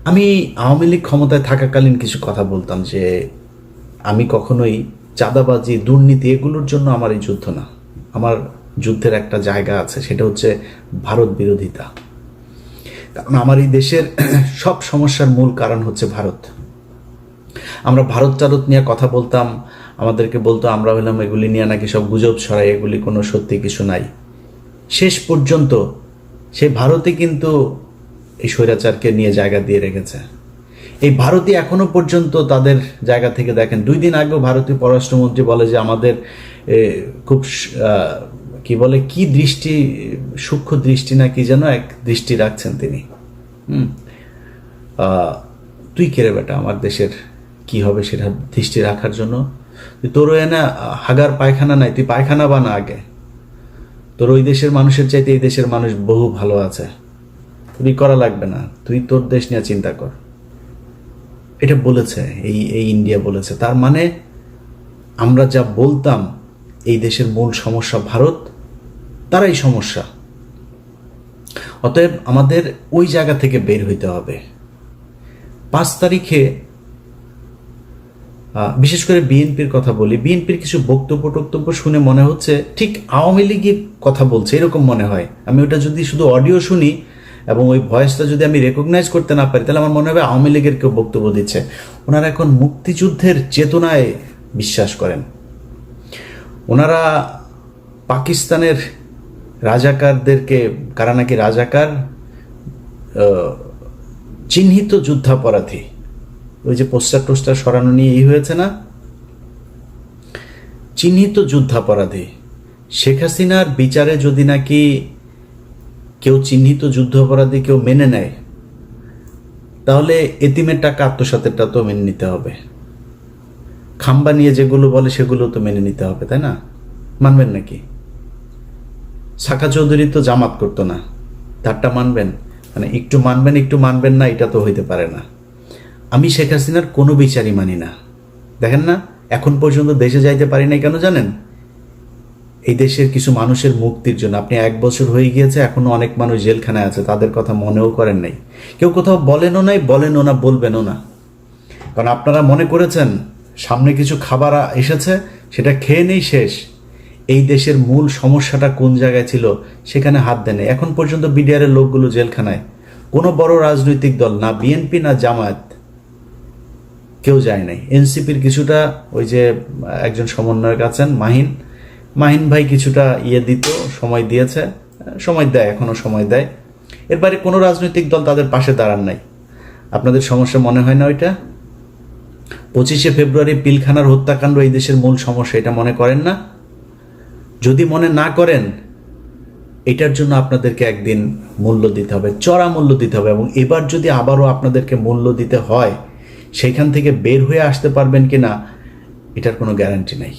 আমি আওয়ামী লীগ ক্ষমতায় থাকাকালীন কিছু কথা বলতাম যে আমি কখনোই চাঁদাবাজি, দুর্নীতি এগুলোর জন্য আমার এই যুদ্ধ না। আমার যুদ্ধের একটা জায়গা আছে, সেটা হচ্ছে ভারত বিরোধিতা। কারণ আমার এই দেশের সব সমস্যার মূল কারণ হচ্ছে ভারত। আমরা ভারত টারত নিয়ে কথা বলতাম, আমাদেরকে বলতো আমরা হলাম এগুলি নিয়ে নাকি সব গুজব ছড়াই, এগুলি কোনো সত্যি কিছু নাই। শেষ পর্যন্ত সেই ভারতই কিন্তু এই স্বৈরাচারকে নিয়ে জায়গা দিয়ে রেখেছে। এই ভারতই এখনো পর্যন্ত তাদের জায়গা থেকে দেখেন, 2 দিন আগেও ভারতীয় পররাষ্ট্রমন্ত্রী বলে যে আমাদের খুব কি বলে, কি দৃষ্টি, সূক্ষ্ম দৃষ্টি না কি যেন এক দৃষ্টি রাখছেন তিনি। তুই কেড়ে বেটা আমার দেশের কি হবে সেটা দৃষ্টি রাখার জন্য? তোর না হাগার পায়খানা নাই, তুই পায়খানা বানা আগে। তোর ওই দেশের মানুষের চাইতে এই দেশের মানুষ বহু ভালো আছে, তুই করা লাগবে না, তুই তোর দেশ নিয়ে চিন্তা কর। এটা বলেছে এই ইন্ডিয়া বলেছে। তার মানে আমরা যা বলতাম এই দেশের মূল সমস্যা ভারত, তারাই সমস্যা। অতএব আমাদের ওই জায়গা থেকে বের হইতে হবে। 5 তারিখে বিশেষ করে বিএনপির কথা বলি, বিএনপির কিছু বক্তব্য শুনে মনে হচ্ছে ঠিক আওয়ামী লীগই কথা বলছে, এরকম মনে হয়। আমি ওটা যদি শুধু অডিও শুনি এবং ওই ভয়েসটা যদি আমি রেকগনাইজ করতে না পারি, তাহলে আমার মনে হবে আওয়ামী লীগের কেউ বক্তব্য দিচ্ছে। ওনারা এখন মুক্তিযুদ্ধের চেতনায় বিশ্বাস করেন। ওনারা পাকিস্তানের রাজাকারদেরকে, কারা নাকি রাজাকার, চিহ্নিত যুদ্ধাপরাধী, ওই যে পোস্টার সরানো নিয়ে এই হয়েছে না, চিহ্নিত যুদ্ধাপরাধী। শেখ হাসিনার বিচারে যদি নাকি কেউ চিহ্নিত যুদ্ধাপরাধী কেউ মেনে নেয়, তাহলে এতিমের টাকা আত্মসাতেরটা তো মেনে নিতে হবে। খাম্বা নিয়ে যেগুলো বলে সেগুলো তো মেনে নিতে হবে, তাই না? মানবেন নাকি? সাকা চৌধুরী তো জামাত করতো না, তারটা মানবেন? মানে একটু মানবেন একটু মানবেন না, এটা তো হইতে পারে না। আমি শেখ হাসিনার কোনো বিচারই মানি না। দেখেন না, এখন পর্যন্ত দেশে যাইতে পারি নাই কেন জানেন? এই দেশের কিছু মানুষের মুক্তির জন্য। আপনি 1 বছর হয়ে গিয়েছে, এখনো অনেক মানুষ জেলখানায় আছে, তাদের কথা মনেও করেন নাই। কেউ কোথাও বলেনও নাই, বলেনও না, বলবেনও না। কারণ আপনারা মনে করেছেন সামনে কিছু খাবার এসেছে, সেটা খেয়ে নেই, শেষ। এই দেশের মূল সমস্যাটা কোন জায়গায় ছিল সেখানে হাত দেন। এখন পর্যন্ত বিডিআরের লোকগুলো জেলখানায়। কোনো বড় রাজনৈতিক দল, না বিএনপি না জামায়াত, কেউ যায় নাই। এনসিপির কিছুটা, ওই যে একজন সমন্বয়ক আছেন মাহিন ভাই কিছুটা দিত, সময় দিয়েছে, সময় দেয়, এখনো সময় দেয়। এর বাইরে কোনো রাজনৈতিক দল তাদের পাশে দাঁড়ান নাই। আপনাদের সমস্যা মনে হয় না ওইটা? 25শে ফেব্রুয়ারি পিলখানার হত্যাকাণ্ড এই দেশের মূল সমস্যা, এটা মনে করেন না? যদি মনে না করেন, এটার জন্য আপনাদেরকে একদিন মূল্য দিতে হবে, চড়া মূল্য দিতে হবে। এবং এবার যদি আবারও আপনাদেরকে মূল্য দিতে হয়, সেইখান থেকে বের হয়ে আসতে পারবেন কিনা এটার কোনো গ্যারান্টি নাই।